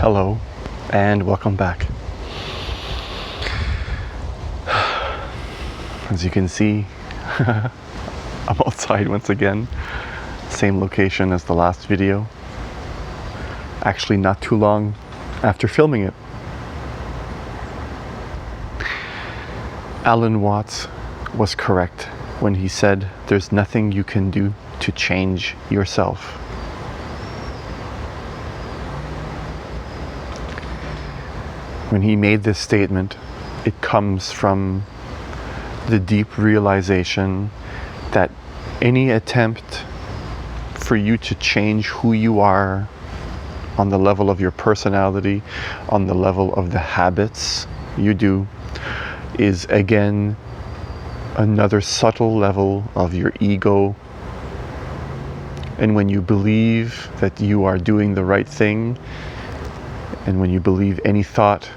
Hello and welcome back. As you can see, I'm outside once again, same location as the last video. Actually not too long after filming it. Alan Watts was correct when he said there's nothing you can do to change yourself. When he made this statement, it comes from the deep realization that any attempt for you to change who you are on the level of your personality, on the level of the habits you do, is again another subtle level of your ego. And when you believe that you are doing the right thing, and when you believe any thought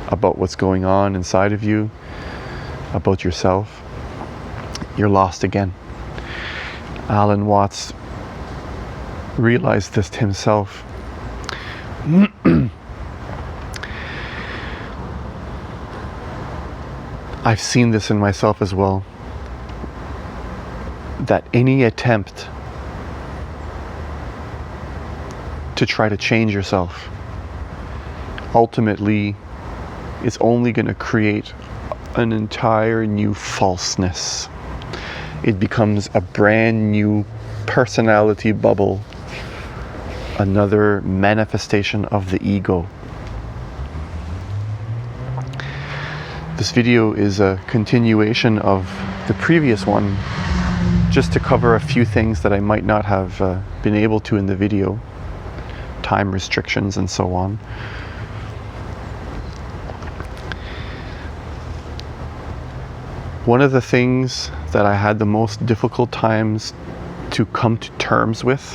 about what's going on inside of you, about yourself, you're lost again. Alan Watts realized this himself. I've seen this in myself as well, that any attempt to try to change yourself ultimately is only going to create an entire new falseness. It becomes a brand new personality bubble, another manifestation of the ego. This video is a continuation of the previous one, just to cover a few things that I might not have been able to in the video, time restrictions and so on. One of the things that I had the most difficult times to come to terms with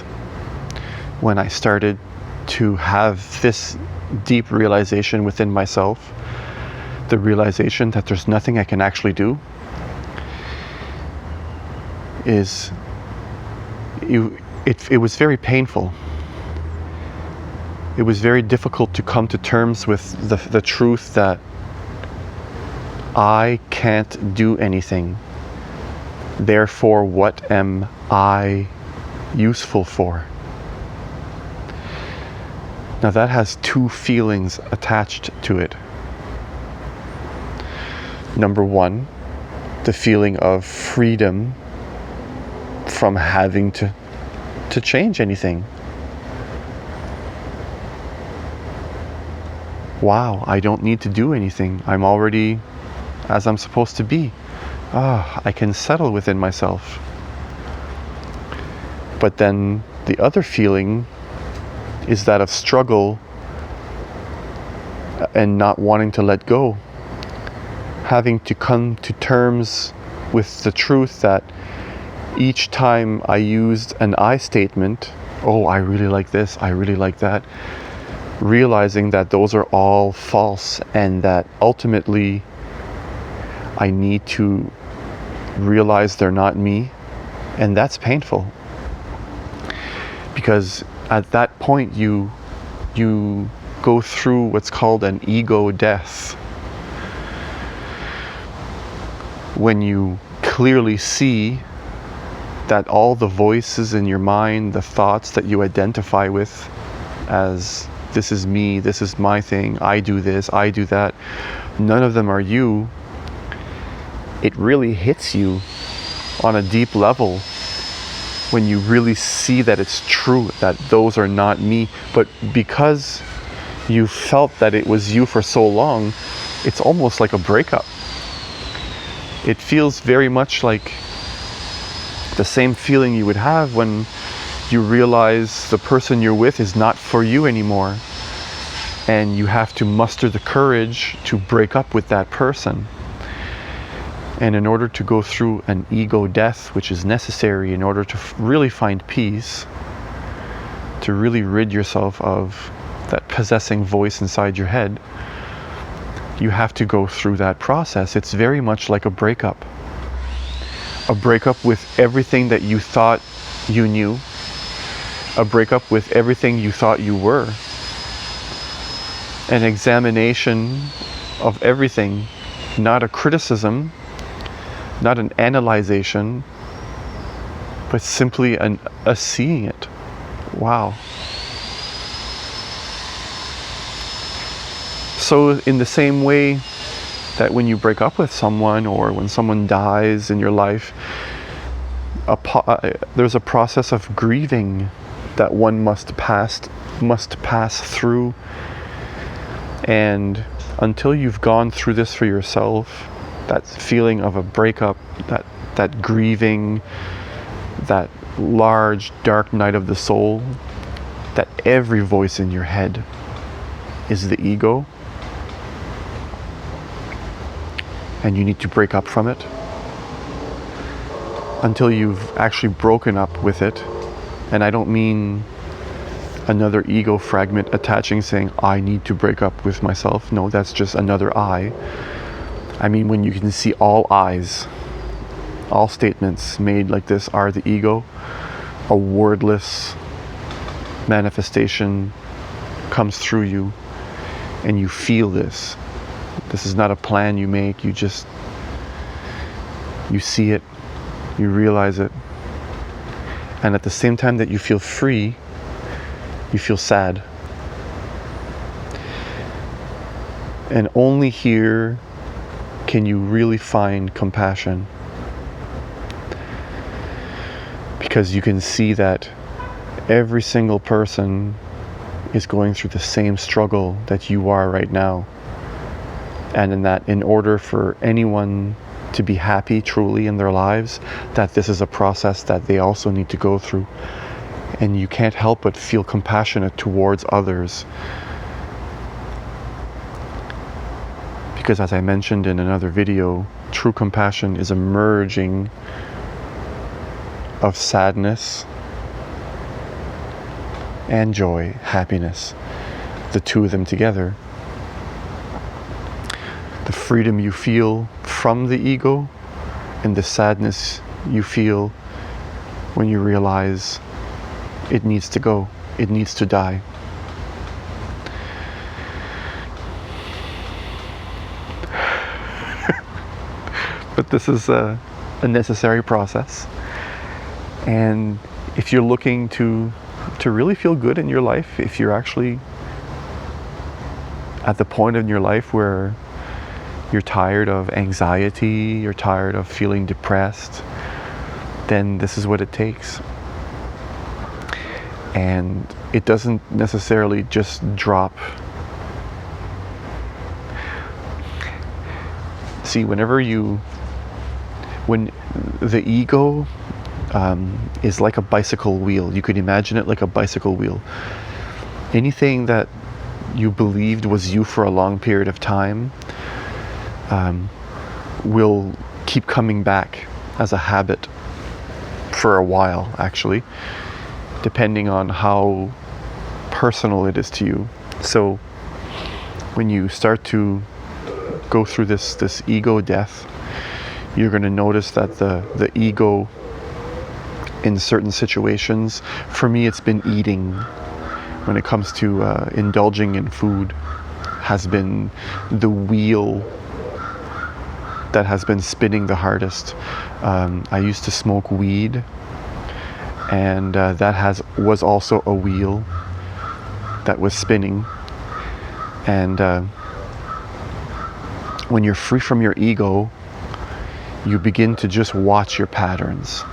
when I started to have this deep realization within myself, the realization that there's nothing I can actually do, is it was very painful. It was very difficult to come to terms with the truth that I can't do anything. Therefore, what am I useful for? Now that has two feelings attached to it. Number one, the feeling of freedom from having to change anything. Wow, I don't need to do anything. I'm already as I'm supposed to be. I can settle within myself. But then the other feeling is that of struggle and not wanting to let go. Having to come to terms with the truth that each time I used an I statement, oh, I really like this, I really like that, realizing that those are all false and that ultimately I need to realize they're not me. And that's painful, because at that point you go through what's called an ego death, when you clearly see that all the voices in your mind, the thoughts that you identify with as this is me, this is my thing, I do this, I do that, none of them are you. It really hits you on a deep level when you really see that it's true, that those are not me. But because you felt that it was you for so long, it's almost like a breakup. It feels very much like the same feeling you would have when you realize the person you're with is not for you anymore, and you have to muster the courage to break up with that person. And in order to go through an ego death, which is necessary in order to really find peace, to really rid yourself of that possessing voice inside your head, you have to go through that process. It's very much like a breakup. A breakup with everything that you thought you knew. A breakup with everything you thought you were. an examination of everything, not a criticism, not an analyzation, but simply a seeing it. Wow. So in the same way that when you break up with someone or when someone dies in your life, there's a process of grieving that one must pass through. And until you've gone through this for yourself, that feeling of a breakup, that grieving, that large dark night of the soul, that every voice in your head is the ego, and you need to break up from it. Until you've actually broken up with it. And I don't mean another ego fragment attaching saying, I need to break up with myself. No, that's just another I. I mean when you can see all I's, all statements made like this are the ego. A wordless manifestation comes through you and you feel this. This is not a plan you make, you see it, you realize it. And at the same time that you feel free, you feel sad. And only here can you really find compassion. Because you can see that every single person is going through the same struggle that you are right now. And in order for anyone to be happy truly in their lives, that this is a process that they also need to go through. And you can't help but feel compassionate towards others. Because as I mentioned in another video, true compassion is a merging of sadness and joy, happiness, the two of them together. The freedom you feel from the ego and the sadness you feel when you realize it needs to go, it needs to die. But this is a necessary process. And if you're looking to really feel good in your life, if you're actually at the point in your life where you're tired of anxiety, you're tired of feeling depressed, then this is what it takes. And it doesn't necessarily just drop. See, when the ego is like a bicycle wheel, you could imagine it like a bicycle wheel. Anything that you believed was you for a long period of time will keep coming back as a habit for a while, actually, depending on how personal it is to you. So when you start to go through this ego death, you're going to notice that the ego in certain situations, for me it's been eating, when it comes to indulging in food, has been the wheel that has been spinning the hardest. I used to smoke weed, and that was also a wheel that was spinning. And when you're free from your ego, you begin to just watch your patterns.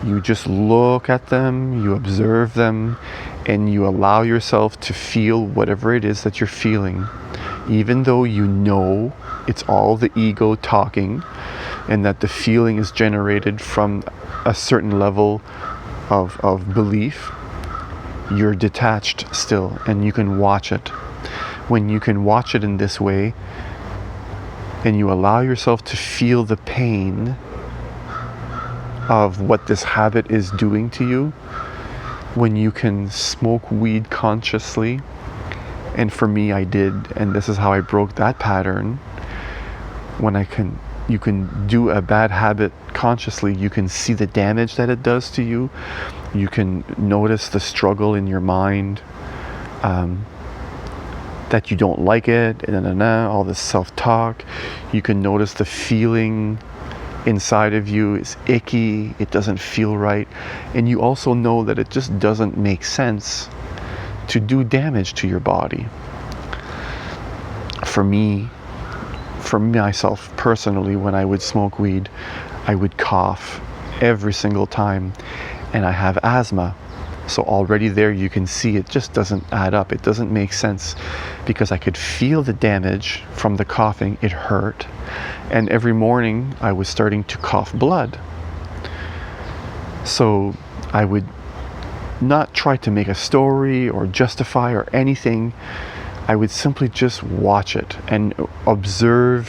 You just look at them, you observe them, and you allow yourself to feel whatever it is that you're feeling, even though you know it's all the ego talking, and that the feeling is generated from a certain level of belief. You're detached still, and you can watch it. When you can watch it in this way, and you allow yourself to feel the pain of what this habit is doing to you, when you can smoke weed consciously, and for me I did, and this is how I broke that pattern. When you can do a bad habit consciously, you can see the damage that it does to you. You can notice the struggle in your mind, that you don't like it, all this self-talk. You can notice the feeling inside of you is icky, it doesn't feel right, and you also know that it just doesn't make sense to do damage to your body. For myself personally, when I would smoke weed, I would cough every single time, and I have asthma. So already there you can see it just doesn't add up. It doesn't make sense, because I could feel the damage from the coughing. It hurt. And every morning I was starting to cough blood. So I would not try to make a story or justify or anything. I would simply just watch it and observe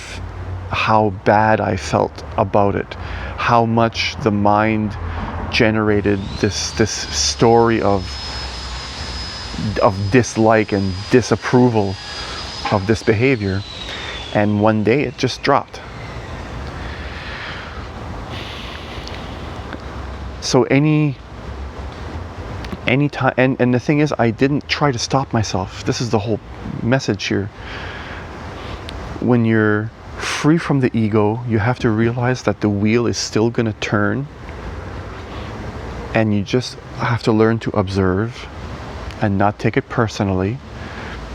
how bad I felt about it, how much the mind generated this story of dislike and disapproval of this behavior. And one day it just dropped. So any time, and the thing is, I didn't try to stop myself. This is the whole message here. When you're free from the ego, you have to realize that the wheel is still going to turn, and you just have to learn to observe and not take it personally,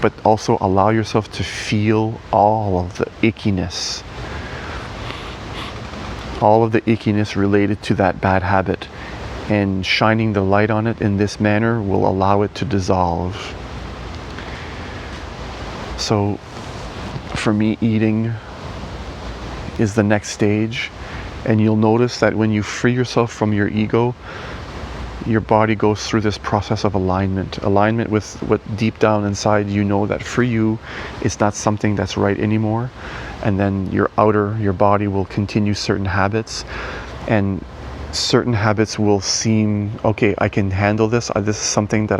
but also allow yourself to feel all of the ickiness related to that bad habit. And shining the light on it in this manner will allow it to dissolve. So for me, eating is the next stage. And you'll notice that when you free yourself from your ego, your body goes through this process of alignment with what deep down inside you know that for you it's not something that's right anymore. And then your body will continue certain habits, and certain habits will seem, okay, I can handle this. This is something that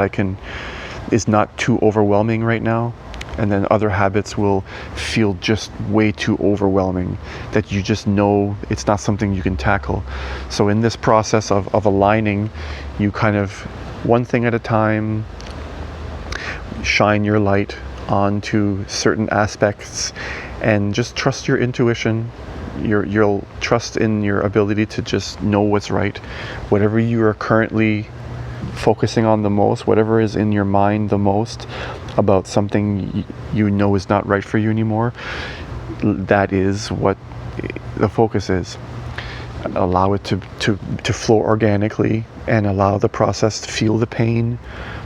is not too overwhelming right now. And then other habits will feel just way too overwhelming, that you just know it's not something you can tackle. So in this process of aligning, you kind of, one thing at a time, shine your light onto certain aspects, and just trust your intuition. You'll trust in your ability to just know what's right. Whatever you are currently focusing on the most, whatever is in your mind the most about something you know is not right for you anymore, that is what the focus is. Allow it to flow organically, and allow the process to feel the pain.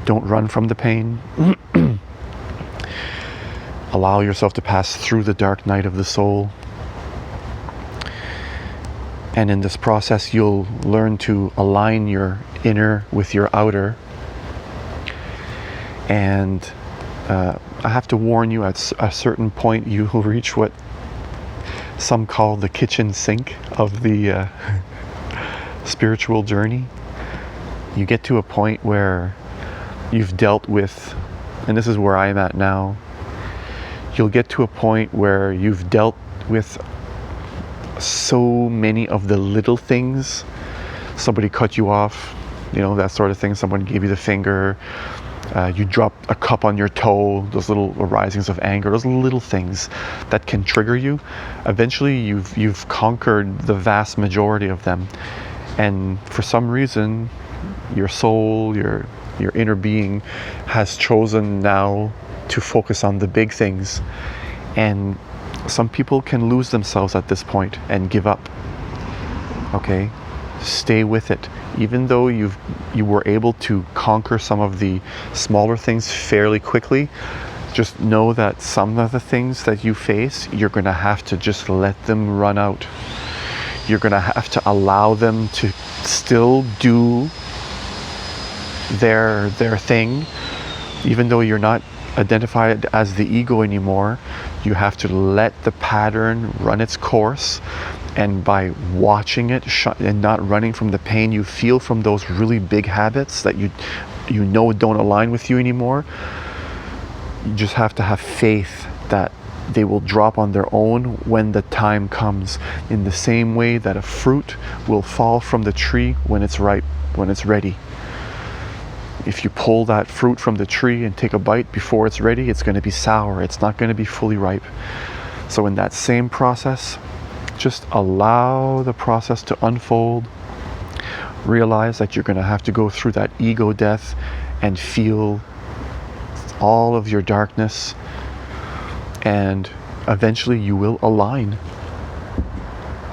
Don't run from the pain. Allow yourself to pass through the dark night of the soul. And in this process, you'll learn to align your inner with your outer. And I have to warn you, at a certain point, you will reach what some call the kitchen sink of the spiritual journey. You get to a point where you've dealt with, and this is where I'm at now, you'll get to a point where you've dealt with so many of the little things. Somebody cut you off, that sort of thing. Someone gave you the finger, you dropped a cup on your toe, those little arisings of anger, those little things that can trigger you. Eventually you've conquered the vast majority of them, and for some reason your soul, your inner being has chosen now to focus on the big things. And some people can lose themselves at this point and give up. Okay? Stay with it. Even though you were able to conquer some of the smaller things fairly quickly, just know that some of the things that you face, you're going to have to just let them run out. You're going to have to allow them to still do their thing. Even though you're not identified as the ego anymore, you have to let the pattern run its course, and by watching it and not running from the pain you feel from those really big habits that you know don't align with you anymore, you just have to have faith that they will drop on their own when the time comes, in the same way that a fruit will fall from the tree when it's ripe, when it's ready. If you pull that fruit from the tree and take a bite before it's ready, it's going to be sour. It's not going to be fully ripe. So in that same process, just allow the process to unfold. Realize that you're going to have to go through that ego death and feel all of your darkness, and eventually you will align.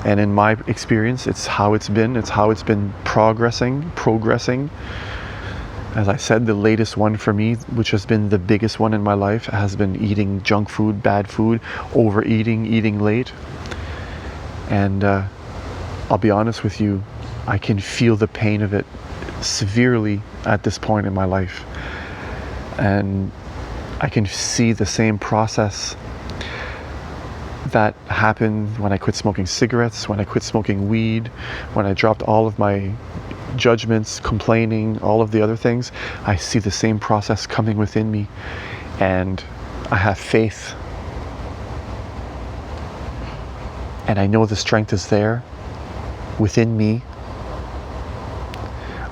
And in my experience, it's how it's been progressing. As I said, the latest one for me, which has been the biggest one in my life, has been eating junk food, bad food, overeating, eating late. And I'll be honest with you, I can feel the pain of it severely at this point in my life. And I can see the same process that happened when I quit smoking cigarettes, when I quit smoking weed, when I dropped all of my judgments, complaining, all of the other things. I see the same process coming within me, and I have faith. And I know the strength is there within me.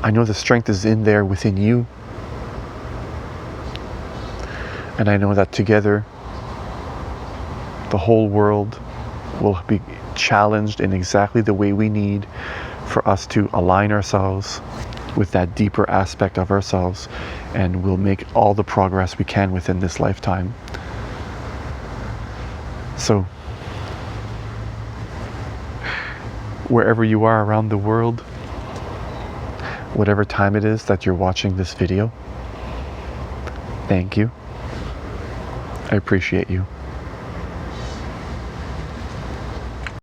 I know the strength is in there within you. And I know that together, the whole world will be challenged in exactly the way we need for us to align ourselves with that deeper aspect of ourselves, and we'll make all the progress we can within this lifetime. So, wherever you are around the world, whatever time it is that you're watching this video, thank you. I appreciate you.